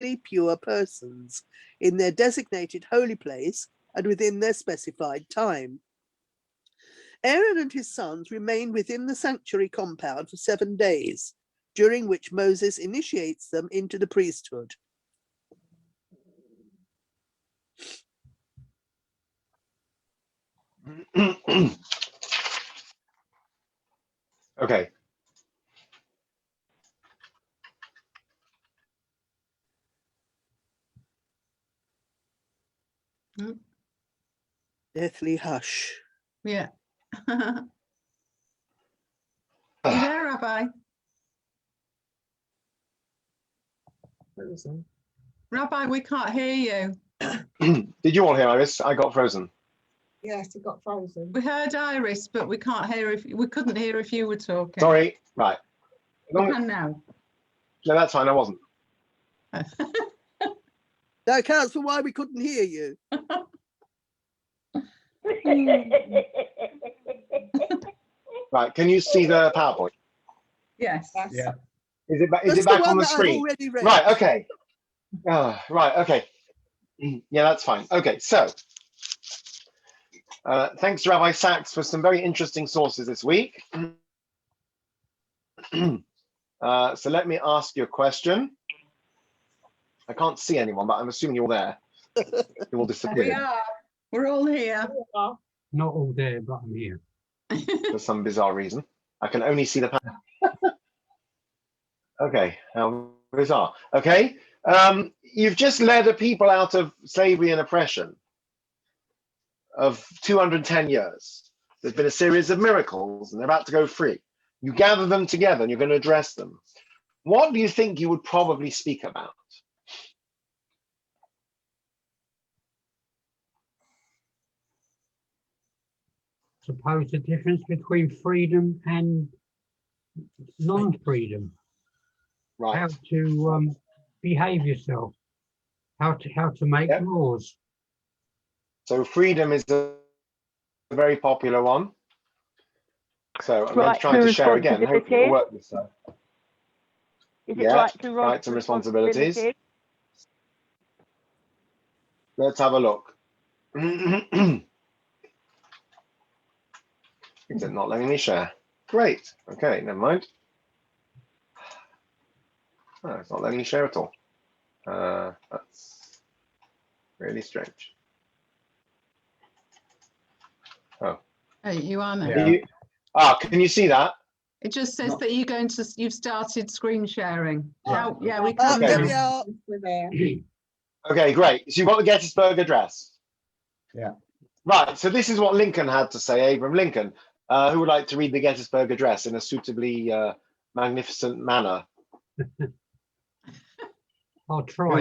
pure persons in their designated holy place and within their specified time. Aaron and his sons remain within the sanctuary compound for 7 days, during which Moses initiates them into the priesthood. Okay. Deathly hush. Yeah. You there, Rabbi? Rabbi, we can't hear you. Did you all hear Iris? I got frozen. Yes, it got frozen. We heard Iris, but we can't hear if we couldn't hear if you were talking. Sorry. Right. We can now. No, that's fine. I wasn't. That accounts for why we couldn't hear you. Right. Can you see the PowerPoint? Yes. Yeah. Is it That's back one on the that I've screen? already read. Right. Okay. Right. Okay. Yeah, that's fine. Okay. So, thanks to Rabbi Sachs for some very interesting sources this week. So let me ask you a question. I can't see anyone, but I'm assuming you're there. You all disappeared. We are. We're all here. Not all there, but I'm here. For some bizarre reason. I can only see the Okay, how bizarre. Okay, you've just led a people out of slavery and oppression of 210 years. There's been a series of miracles and they're about to go free. You gather them together and you're going to address them. What do you think you would probably speak about? Suppose the difference between freedom and non-freedom. Right. How to behave yourself. How to make laws. So freedom is a very popular one. So I'm going to try to share again. Hopefully it'll work this time. Is it rights and responsibilities. Let's have a look. Is it not letting me share? Great. Okay, never mind. Oh, it's not letting me share at all. That's really strange. Oh. Hey, you are now. Yeah. Can you see that? It just says that you've started screen sharing. Yeah, yeah, we can. There we are. We're there. Okay, great. So you've got the Gettysburg Address. Yeah. Right. So this is what Lincoln had to say, Abraham Lincoln. Who would like to read the Gettysburg Address in a suitably magnificent manner? I'll try.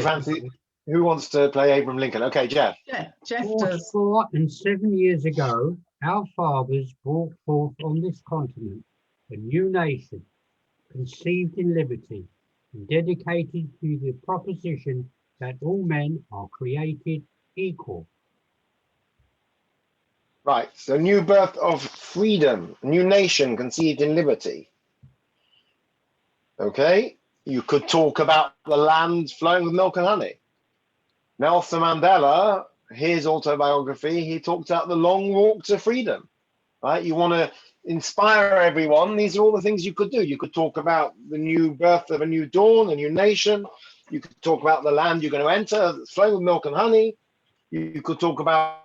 Who wants to play Abraham Lincoln? Okay, Jeff. Yeah, Jeff does. 4 and 7 years ago, our fathers brought forth on this continent a new nation, conceived in liberty and dedicated to the proposition that all men are created equal. Right, so new birth of freedom, new nation conceived in liberty. Okay, you could talk about the land flowing with milk and honey. Nelson Mandela, his autobiography, he talked about the long walk to freedom, right? You want to inspire everyone. These are all the things you could do. You could talk about the new birth of a new dawn, a new nation. You could talk about the land you're going to enter, flowing with milk and honey. You could talk about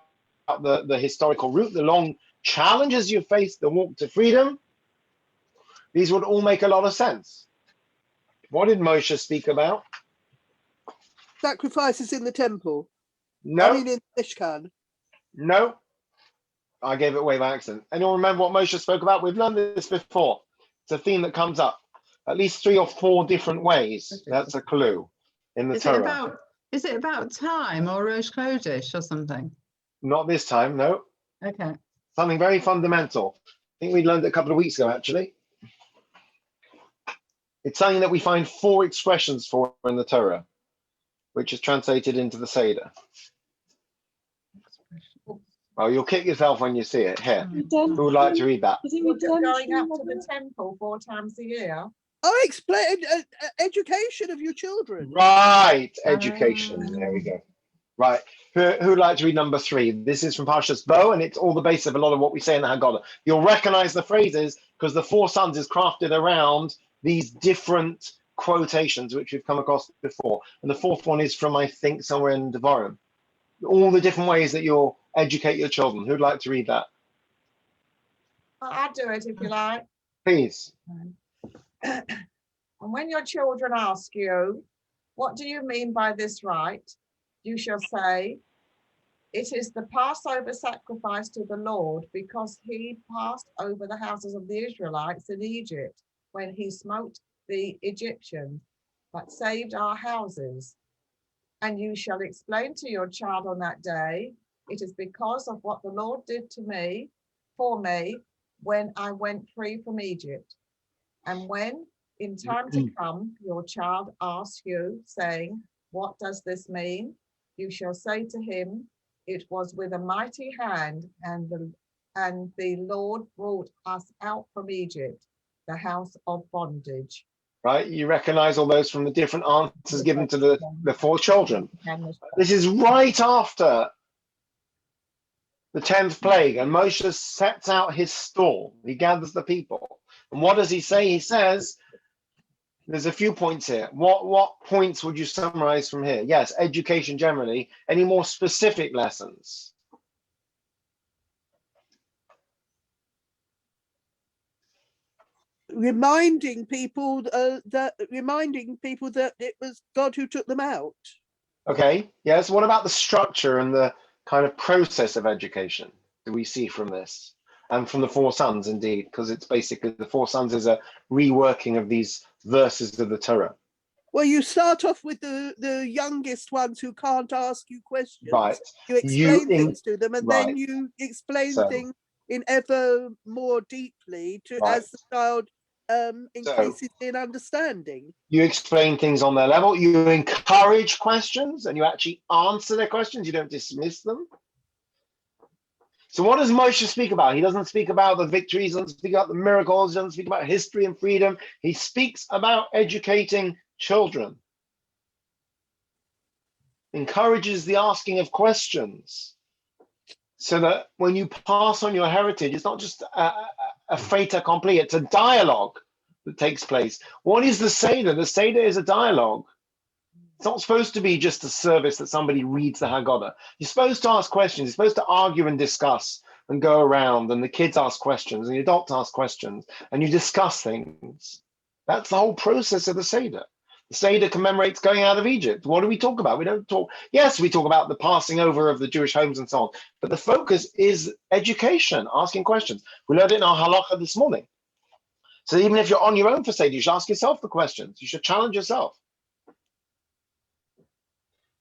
the historical route, the long challenges you face, the walk to freedom. These would all make a lot of sense. What did Moshe speak about? Sacrifices in the temple. No. I mean in Mishkan. No. I gave it away by accident. Anyone remember what Moshe spoke about? We've learned this before. It's a theme that comes up at least 3 or 4 different ways. That's a clue in the Torah. Is it about time or Rosh Chodesh or something? Not this time, no. Okay. Something very fundamental. I think we learned it a couple of weeks ago, actually. It's something that we find 4 expressions for in the Torah, which is translated into the Seder. Oh, you'll kick yourself when you see it. Here, who would like to read that? Going up to the temple 4 times a year. Oh, explain education of your children. Right, education. There we go. Right. Who'd like to read number 3? This is from Parshas Bo, and it's all the base of a lot of what we say in the Haggadah. You'll recognize the phrases because the 4 sons is crafted around these different quotations which we've come across before. And the 4th one is from, I think, somewhere in Devarim. All the different ways that you'll educate your children. Who'd like to read that? I'll do it if you like. Please. And when your children ask you, what do you mean by this rite? You shall say, it is the Passover sacrifice to the Lord, because he passed over the houses of the Israelites in Egypt when he smote the Egyptians, but saved our houses. And you shall explain to your child on that day, it is because of what the Lord did to me, for me, when I went free from Egypt. And when in time to come, your child asks you, saying, what does this mean? You shall say to him, it was with a mighty hand, and the Lord brought us out from Egypt, the house of bondage. Right, you recognize all those from the different answers given to the 4 children. This is right after the 10th plague, and Moshe sets out his stall. He gathers the people. And what does he say? He says, there's a few points here. What points would you summarize from here? Yes, education generally. Any more specific lessons? Reminding people that it was God who took them out. Okay, yes. What about the structure and the kind of process of education do we see from this? And from the 4 sons, indeed, because it's basically the 4 sons is a reworking of these verses of the Torah. Well, you start off with the youngest ones who can't ask you questions. Right. You explain things to them, and then you explain things in ever more deeply to as the child increases in understanding. You explain things on their level. You encourage questions, and you actually answer their questions. You don't dismiss them. So what does Moshe speak about? He doesn't speak about the victories, he doesn't speak about the miracles, he doesn't speak about history and freedom. He speaks about educating children. Encourages the asking of questions, so that when you pass on your heritage, it's not just a fait accompli, it's a dialogue that takes place. What is the Seder? The Seder is a dialogue. It's not supposed to be just a service that somebody reads the Haggadah. You're supposed to ask questions. You're supposed to argue and discuss and go around, and the kids ask questions and the adults ask questions and you discuss things. That's the whole process of the Seder. The Seder commemorates going out of Egypt. What do we talk about? We don't talk, yes, we talk about the passing over of the Jewish homes and so on, but the focus is education, asking questions. We learned it in our halacha this morning. So even if you're on your own for Seder, you should ask yourself the questions. You should challenge yourself.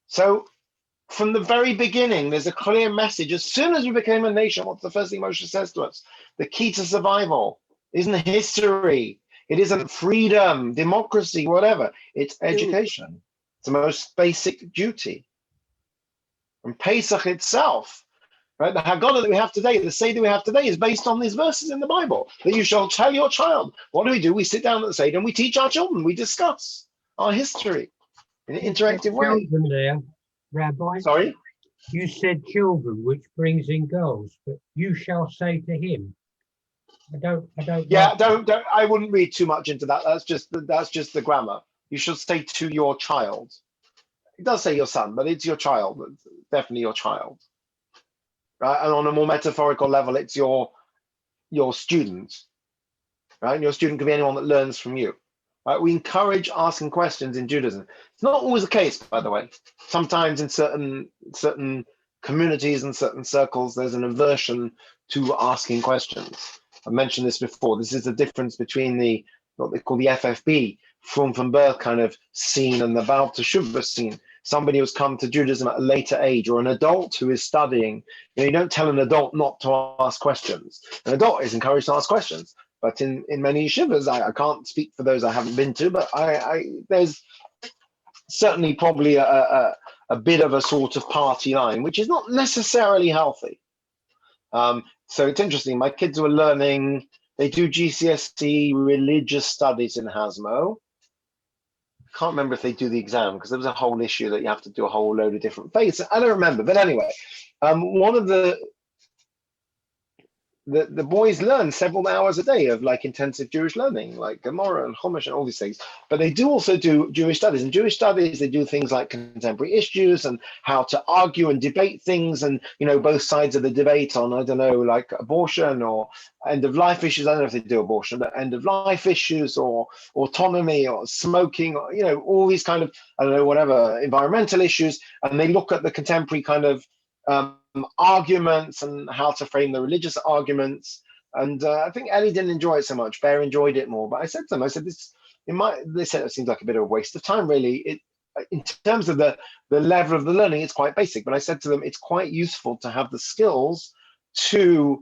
So from the very beginning, there's a clear message. As soon as we became a nation, what's the first thing Moshe says to us? The key to survival isn't history. It isn't freedom, democracy, whatever. It's education. It's the most basic duty. And Pesach itself, right? The Haggadah that we have today, the Seder we have today is based on these verses in the Bible that you shall tell your child. What do? We sit down at the Seder and we teach our children. We discuss our history in an interactive way. Children there, Rabbi. Sorry? You said children, which brings in girls, but you shall say to him. I don't. Yeah, don't. I wouldn't read too much into that. That's just the grammar. You should say to your child. It does say your son, but it's your child. It's definitely your child. Right, and on a more metaphorical level, it's your student. Right, and your student can be anyone that learns from you. Right, we encourage asking questions in Judaism. It's not always the case, by the way. Sometimes in certain communities and certain circles, there's an aversion to asking questions. I mentioned this before. This is the difference between what they call the FFB, from birth kind of scene, and the Baal Teshuvah scene. Somebody who's come to Judaism at a later age, or an adult who is studying. You don't tell an adult not to ask questions. An adult is encouraged to ask questions. But in many yeshivas, I can't speak for those I haven't been to, but there's certainly probably a bit of a sort of party line, which is not necessarily healthy. So it's interesting. My kids were learning. They do GCSE religious studies in Hasmo. Can't remember if they do the exam, because there was a whole issue that you have to do a whole load of different faiths. I don't remember, but anyway, one of the boys learn several hours a day of like intensive Jewish learning, like Gemara and Chumash and all these things. But they do also do Jewish studies. In Jewish studies, they do things like contemporary issues and how to argue and debate things, and both sides of the debate on, I don't know, like abortion or end of life issues. I don't know if they do abortion, but end of life issues or autonomy or smoking, or all these kind of, I don't know, whatever, environmental issues. And they look at the contemporary kind of arguments and how to frame the religious arguments. And I think Ellie didn't enjoy it so much. Bear enjoyed it more. But I said to them, they said it seems like a bit of a waste of time, really. In terms of the level of the learning, it's quite basic. But I said to them, it's quite useful to have the skills to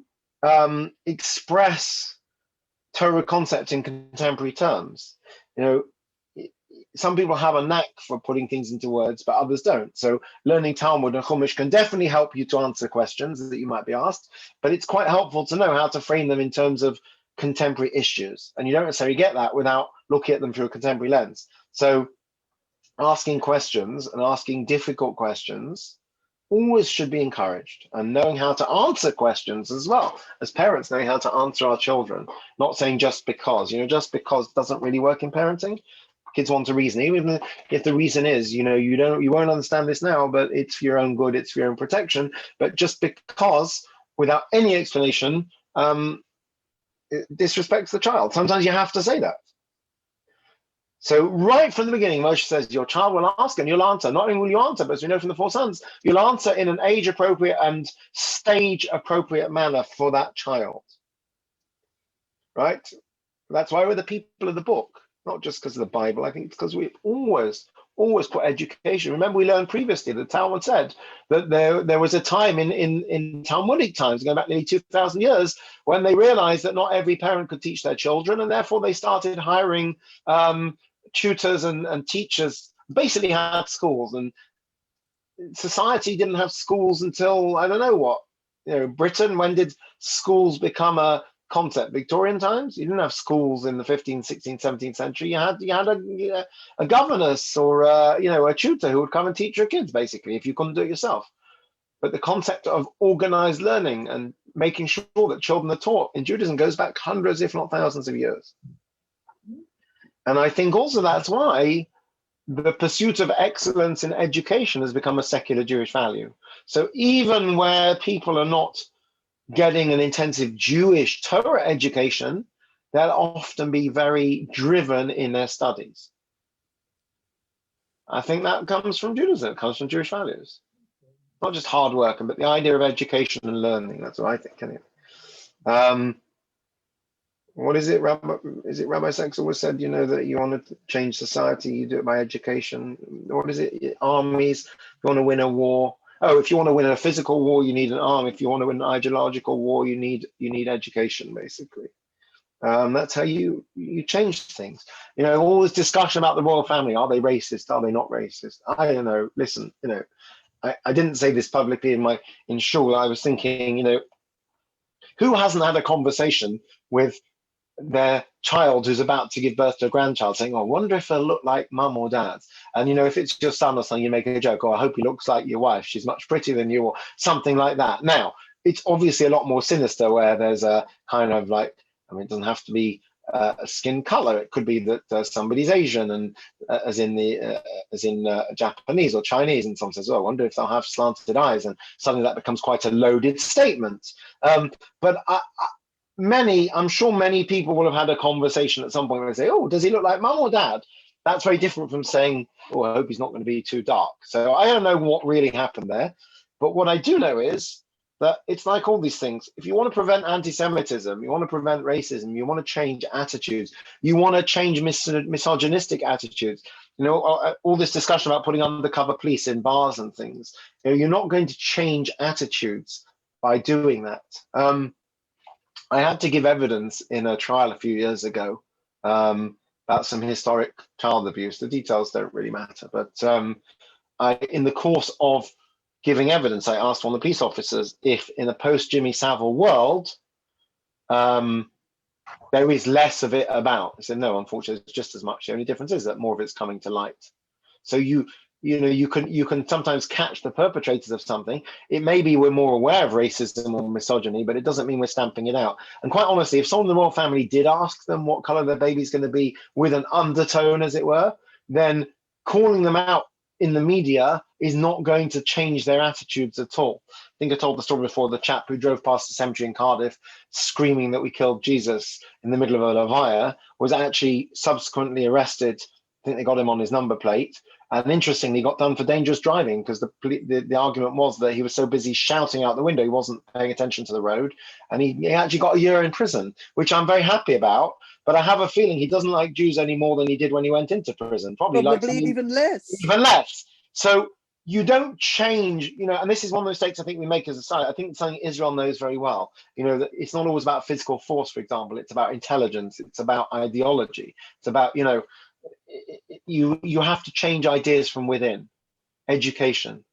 express Torah concepts in contemporary terms. Some people have a knack for putting things into words, but others don't. So learning Talmud and Chumash can definitely help you to answer questions that you might be asked, but it's quite helpful to know how to frame them in terms of contemporary issues. And you don't necessarily get that without looking at them through a contemporary lens. So asking questions and asking difficult questions always should be encouraged, and knowing how to answer questions as well. As parents, knowing how to answer our children, not saying just because. Just because doesn't really work in parenting. Kids want a reason, even if the reason is, you won't understand this now, but it's for your own good, it's for your own protection. But just because, without any explanation, it disrespects the child. Sometimes you have to say that. So right from the beginning, Moshe says, your child will ask and you'll answer. Not only will you answer, but as we know from the 4 sons, you'll answer in an age-appropriate and stage-appropriate manner for that child. Right? That's why we're the people of the book. Not just because of the Bible. I think it's because we've always put education. Remember, we learned previously that Talmud said that there was a time in Talmudic times, going back nearly 2,000 years, when they realized that not every parent could teach their children, and therefore they started hiring tutors and teachers, basically had schools. And society didn't have schools until, I don't know what, Britain. When did schools become a concept? Victorian times. You didn't have schools in the 15th, 16th, 17th century. You had a governess or a tutor who would come and teach your kids, basically, if you couldn't do it yourself. But the concept of organized learning and making sure that children are taught in Judaism goes back hundreds, if not thousands of years. And I think also that's why the pursuit of excellence in education has become a secular Jewish value. So even where people are not getting an intensive Jewish Torah education, they'll often be very driven in their studies. I think that comes from Judaism, it comes from Jewish values. Not just hard work, but the idea of education and learning. That's what I think, anyway. What is it, Rabbi Sachs always said, that you want to change society, you do it by education. What is it? Armies, you want to win a war. Oh, if you want to win a physical war, you need an arm. If you want to win an ideological war, you need education, basically. That's how you change things. All this discussion about the royal family. Are they racist? Are they not racist? I don't know. Listen, I didn't say this publicly in shul. I was thinking, who hasn't had a conversation with their child who's about to give birth to a grandchild saying, I wonder if they'll look like mum or dad. And if it's your son or something, you make a joke, I hope he looks like your wife, she's much prettier than you, or something like that. Now, it's obviously a lot more sinister where there's a kind of like, it doesn't have to be a skin color. It could be that somebody's Asian, and as in Japanese or Chinese, and someone says, I wonder if they'll have slanted eyes, and suddenly that becomes quite a loaded statement. But I'm sure many people will have had a conversation at some point where they say, does he look like mum or dad? That's very different from saying, I hope he's not going to be too dark. So I don't know what really happened there. But what I do know is that it's like all these things. If you want to prevent anti-Semitism, you want to prevent racism, you want to change attitudes, you want to change misogynistic attitudes, all this discussion about putting undercover police in bars and things, you're not going to change attitudes by doing that. I had to give evidence in a trial a few years ago about some historic child abuse. The details don't really matter, but in the course of giving evidence, I asked one of the police officers if in a post-Jimmy Savile world, there is less of it about. I said, no, unfortunately, it's just as much. The only difference is that more of it's coming to light. So you can sometimes catch the perpetrators of something. It may be we're more aware of racism or misogyny, but it doesn't mean we're stamping it out. And quite honestly, if someone in the royal family did ask them what color their baby's going to be with an undertone, as it were, then calling them out in the media is not going to change their attitudes at all. I think I told the story before, the chap who drove past the cemetery in Cardiff screaming that we killed Jesus in the middle of a levaya was actually subsequently arrested. I think they got him on his number plate. And interestingly, got done for dangerous driving because the argument was that he was so busy shouting out the window, he wasn't paying attention to the road. And he actually got a year in prison, which I'm very happy about. But I have a feeling he doesn't like Jews any more than he did when he went into prison. Probably even less. Even less. So you don't change, and this is one of the mistakes I think we make as a society. I think something Israel knows very well, that it's not always about physical force, for example. It's about intelligence. It's about ideology. It's about, you have to change ideas from within. Education.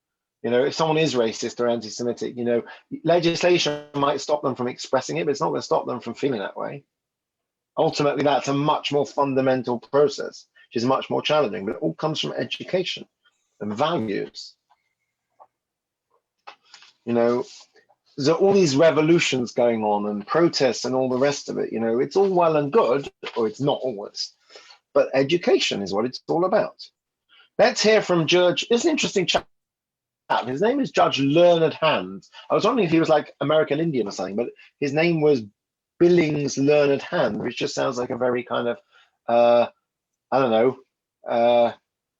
If someone is racist or anti-Semitic, legislation might stop them from expressing it, but it's not going to stop them from feeling that way. Ultimately, that's a much more fundamental process, which is much more challenging, but it all comes from education and values. There's all these revolutions going on and protests and all the rest of it. It's all well and good, or it's not always, but education is what it's all about. Let's hear from Judge. It's an interesting chap. His name is Judge Learned Hand. I was wondering if he was like American Indian or something, but his name was Billings Learned Hand, which just sounds like a very kind of, I don't know,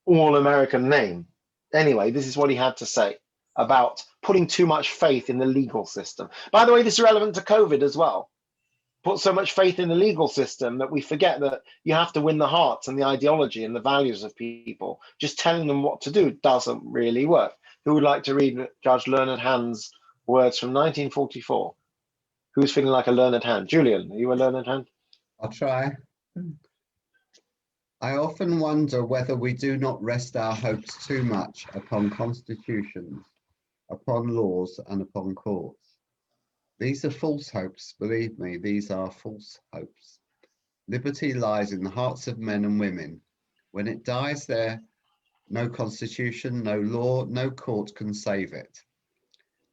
all-American name. Anyway, this is what he had to say about putting too much faith in the legal system. By the way, this is relevant to COVID as well. Put so much faith in the legal system that we forget that you have to win the hearts and the ideology and the values of people. Just telling them what to do doesn't really work. Who would like to read Judge Learned Hand's words from 1944? Who's feeling like a learned hand? Julian, are you a learned hand? I'll try. I often wonder whether we do not rest our hopes too much upon constitutions, upon laws, and upon courts. These are false hopes, believe me, these are false hopes. Liberty lies in the hearts of men and women. When it dies there, no constitution, no law, no court can save it.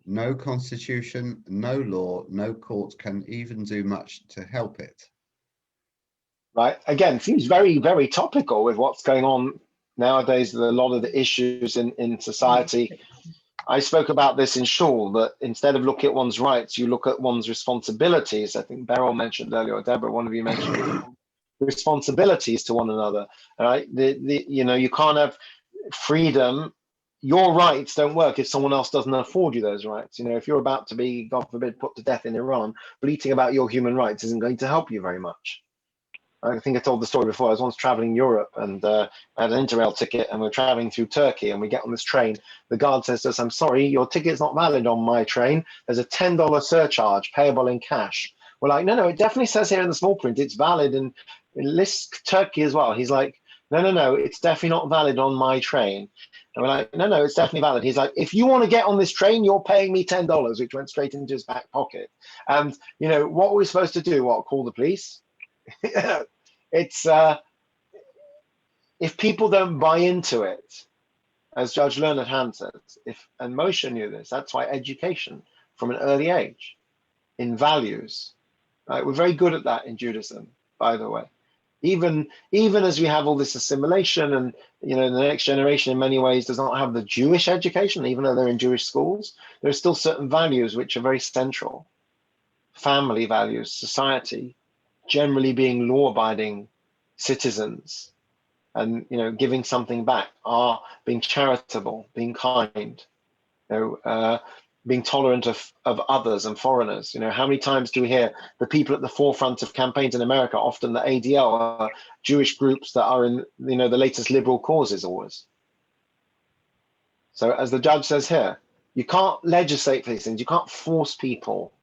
No constitution, no law, no court can even do much to help it. Right. Again, seems very, very topical with what's going on nowadays with a lot of the issues in society. I spoke about this in shul, that instead of looking at one's rights, you look at one's responsibilities. I think Beryl mentioned earlier, or Deborah, one of you mentioned responsibilities to one another. Right? You can't have freedom. Your rights don't work if someone else doesn't afford you those rights. If you're about to be, God forbid, put to death in Iran, bleating about your human rights isn't going to help you very much. I think I told the story before. I was once traveling Europe and I had an Interrail ticket and we're traveling through Turkey and we get on this train. The guard says to us, "I'm sorry, your ticket's not valid on my train. There's a $10 surcharge payable in cash." We're like, no, it definitely says here in the small print, it's valid and it lists Turkey as well. He's like, no, it's definitely not valid on my train. And we're like, no, it's definitely valid. He's like, if you want to get on this train, you're paying me $10, which went straight into his back pocket. And, what were we supposed to do? What, call the police? It's if people don't buy into it, as Judge Learned Hand says, and Moshe knew this, that's why education from an early age in values, right? We're very good at that in Judaism, by the way. Even as we have all this assimilation and, the next generation in many ways does not have the Jewish education, even though they're in Jewish schools, there are still certain values which are very central. Family values, society, generally being law-abiding citizens and, giving something back, are being charitable, being kind, being tolerant of others and foreigners. How many times do we hear the people at the forefront of campaigns in America, often the ADL, are Jewish groups that are in, the latest liberal causes always. So as the judge says here, you can't legislate for these things. You can't force people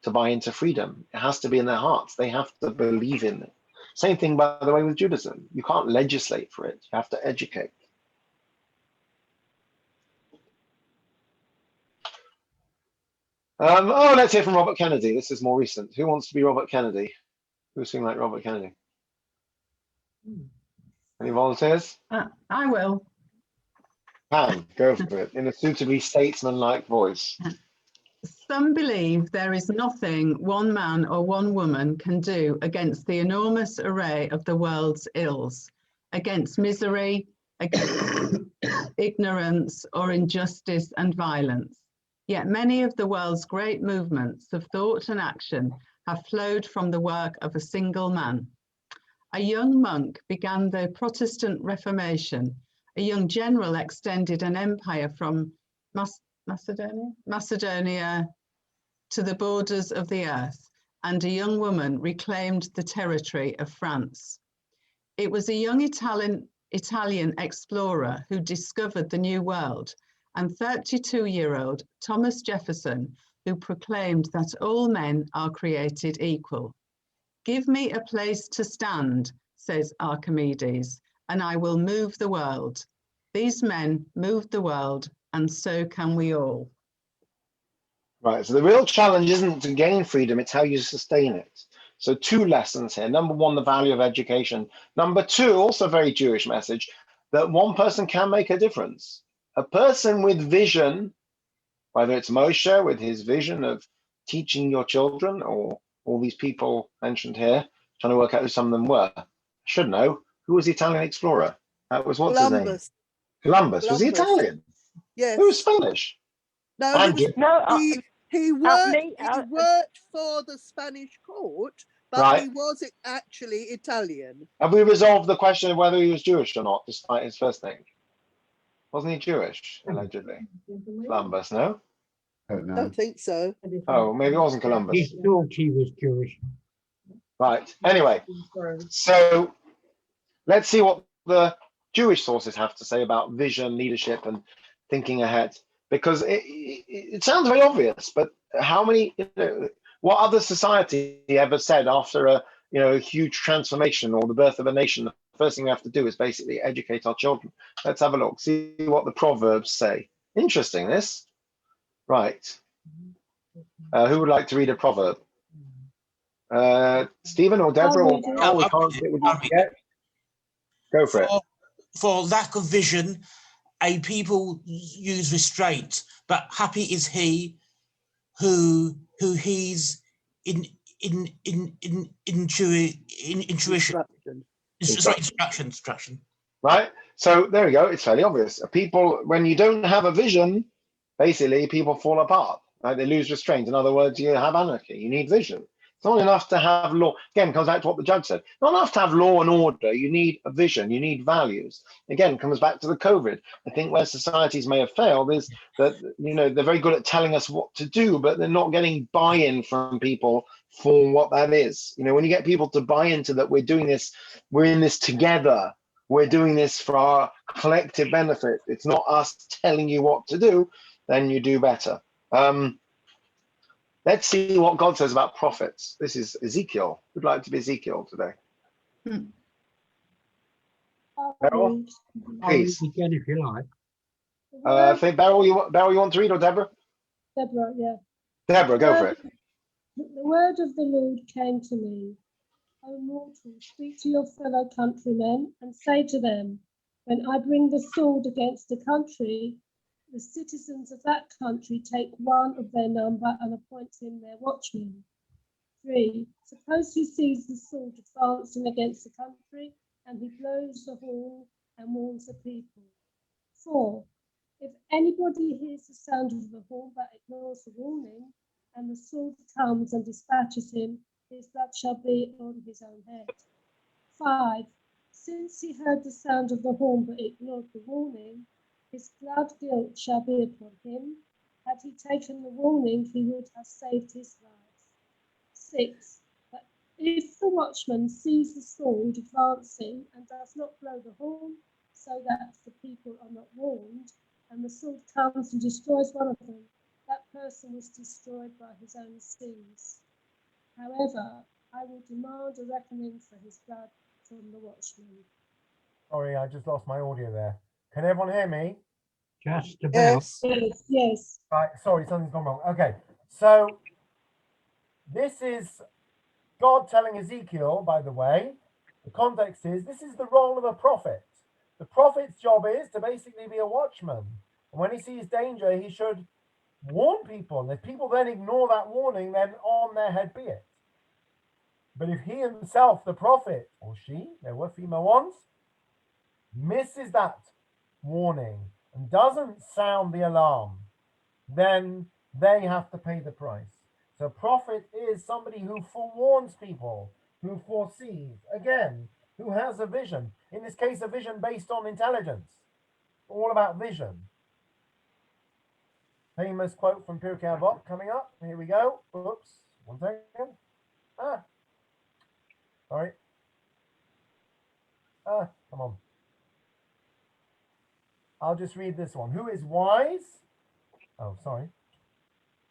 to buy into freedom. It has to be in their hearts. They have to believe in it. Same thing, by the way, with Judaism. You can't legislate for it. You have to educate. Let's hear from Robert Kennedy. This is more recent. Who wants to be Robert Kennedy? Who's sing like Robert Kennedy? Any volunteers? I will. Pam, go for it in a suitably statesman-like voice. Some believe there is nothing one man or one woman can do against the enormous array of the world's ills, against misery, against ignorance or injustice and violence. Yet many of the world's great movements of thought and action have flowed from the work of a single man. A young monk began the Protestant Reformation. A young general extended an empire from Macedonia to the borders of the earth, and a young woman reclaimed the territory of France. It was a young Italian explorer who discovered the New World, and 32-year-old Thomas Jefferson, who proclaimed that all men are created equal. Give me a place to stand, says Archimedes, and I will move the world. These men moved the world, and so can we all. Right, so the real challenge isn't to gain freedom, it's how you sustain it. So 2 lessons here. Number 1, the value of education. Number 2, also a very Jewish message, that one person can make a difference. A person with vision, whether it's Moshe with his vision of teaching your children, or all these people mentioned here, trying to work out who some of them were. I should know. Who was the Italian explorer? That was, what's his name? Columbus. Was he Italian? Yes. Who was Spanish? No, And he worked for the Spanish court, but Right. he was actually Italian. Have we resolved the question of whether he was Jewish or not, despite his first name? Wasn't he Jewish, allegedly? Columbus, no? I don't know. Don't think so. Oh, maybe it wasn't Columbus. He thought he was Jewish. Right. Anyway, so let's see what the Jewish sources have to say about vision, leadership, and thinking ahead. Because it sounds very obvious, but how many, what other society ever said after a huge transformation or the birth of a nation, the first thing we have to do is basically educate our children? Let's have a look, see what the Proverbs say. Interesting, this. Right. Who would like to read a proverb? Stephen or Deborah? Or Carl, we can't sit with you yet. Go for it. For lack of vision, a people use restraint, but happy is he who he's instruction. Right. So there we go. It's fairly obvious. People, when you don't have a vision, basically people fall apart. Right? They lose restraint. In other words, you have anarchy. You need vision. It's not enough to have law. Again, comes back to what the judge said. Not enough to have law and order. You need a vision. You need values. Again, comes back to the COVID. I think where societies may have failed is that, they're very good at telling us what to do, but they're not getting buy-in from people for what that is. When you get people to buy into that, we're doing this, we're in this together. We're doing this for our collective benefit. It's not us telling you what to do, then you do better. Let's see what God says about prophets. This is Ezekiel. Who'd like to be Ezekiel today? Beryl, please. Again, if you like. I think Beryl, you want to read, or Deborah? Deborah, yeah. Deborah, go for it. The word of the Lord came to me. O mortal, speak to your fellow countrymen and say to them, when I bring the sword against a country, the citizens of that country take one of their number and appoint him their watchman. 3. Suppose he sees the sword advancing against the country, and he blows the horn and warns the people. 4. If anybody hears the sound of the horn but ignores the warning, and the sword comes and dispatches him, his blood shall be on his own head. 5. Since he heard the sound of the horn but ignored the warning, his blood guilt shall be upon him. Had he taken the warning, he would have saved his life. 6. But if the watchman sees the sword advancing and does not blow the horn, so that the people are not warned, and the sword comes and destroys one of them, that person is destroyed by his own sins. However, I will demand a reckoning for his blood from the watchman. Sorry, I just lost my audio there. Can everyone hear me? Just about. Yes, yes. Right, sorry, something's gone wrong. Okay, so this is God telling Ezekiel, by the way, the context is this is the role of a prophet. The prophet's job is to basically be a watchman. And when he sees danger, he should warn people. And if people then ignore that warning, then on their head be it. But if he himself, the prophet, or she, there were female ones, misses that warning and doesn't sound the alarm, then they have to pay the price. So prophet is somebody who forewarns people, who foresees, again, who has a vision. In this case, a vision based on intelligence. All about vision. Famous quote from Pirkei Avot coming up. Here we go. Oops, 1 second. Sorry. Come on. I'll just read this one. Who is wise? Oh, sorry.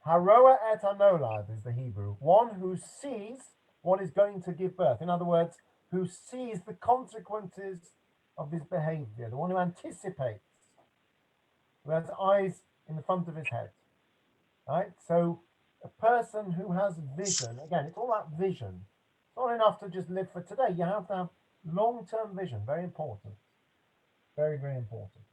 Haroa et anolad is the Hebrew. One who sees what is going to give birth. In other words, who sees the consequences of his behavior. The one who anticipates. Who has eyes in the front of his head. Right? So a person who has vision, again, it's all about vision. It's not enough to just live for today. You have to have long-term vision. Very important. Very, very important.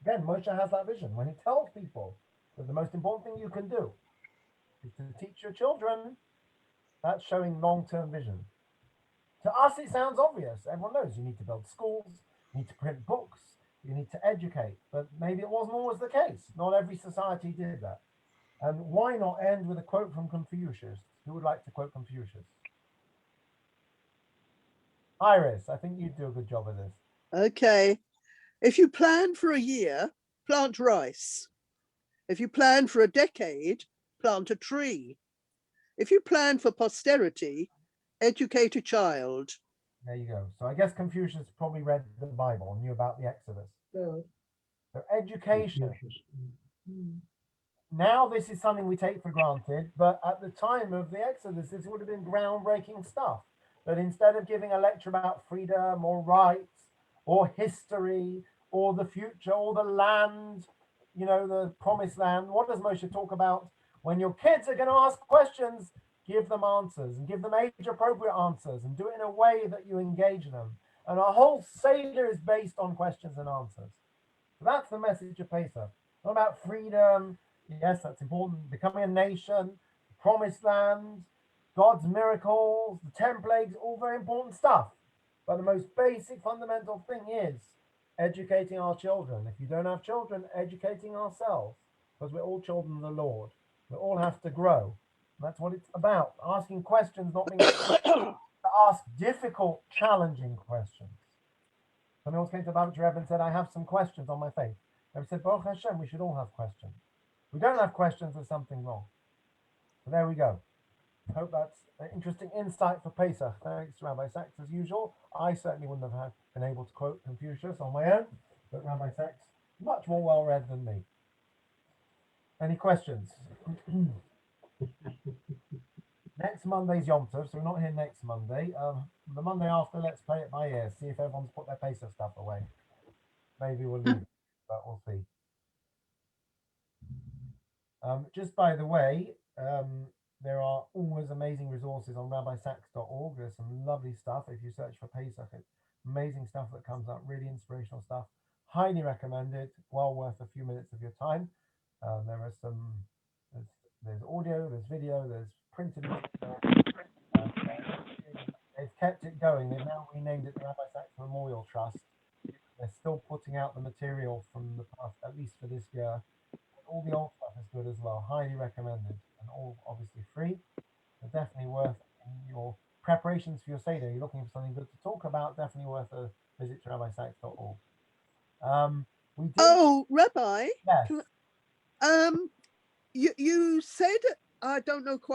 Again, Moshe has that vision when he tells people that the most important thing you can do is to teach your children. That's showing long-term vision. To us, it sounds obvious. Everyone knows you need to build schools, you need to print books, you need to educate. But maybe it wasn't always the case. Not every society did that. And why not end with a quote from Confucius? Who would like to quote Confucius? Iris, I think you'd do a good job of this. Okay. If you plan for a year, plant rice. If you plan for a decade, plant a tree. If you plan for posterity, educate a child. There you go. So I guess Confucius probably read the Bible and knew about the Exodus. Good. So education. Now this is something we take for granted, but at the time of the Exodus, this would have been groundbreaking stuff. That instead of giving a lecture about freedom or rights or history or the future or the land, you know, the promised land, what does Moshe talk about? When your kids are going to ask questions, give them answers and give them age-appropriate answers and do it in a way that you engage them. And our whole Seder is based on questions and answers. So that's the message of Pesach. Not about freedom. Yes, that's important. Becoming a nation, promised land, God's miracles, the 10 plagues, all very important stuff. But the most basic fundamental thing is educating our children. If you don't have children, educating ourselves, because we're all children of the Lord. We all have to grow. That's what it's about. Asking questions, not being to ask difficult, challenging questions. Someone else came to Baruch Rebbe and said, I have some questions on my faith. They said, Baruch Hashem, we should all have questions. If we don't have questions, there's something wrong. So there we go. I hope that's an interesting insight for Pesach. Thanks, Rabbi Sachs, as usual. I certainly wouldn't have been able to quote Confucius on my own, but Rabbi Sachs, much more well-read than me. Any questions? Next Monday's Yom Tov, so we're not here next Monday. The Monday after, let's play it by ear, see if everyone's put their Pesach stuff away. Maybe we'll leave, but we'll see. Just by the way, there are always amazing resources on rabbisachs.org. There's some lovely stuff. If you search for Pesach, it's amazing stuff that comes up, really inspirational stuff. Highly recommended, well worth a few minutes of your time. There are some, there's audio, there's video, there's printed. They've kept it going. They've now renamed it the Rabbi Sachs Memorial Trust. They're still putting out the material from the past, at least for this year. All the old stuff is good as well. Highly recommended, and all obviously free. But definitely worth in your preparations for your Seder. You're looking for something good to talk about. Definitely worth a visit to rabbisachs.org. We did. Oh, Rabbi. Yes. You said, I don't know quite.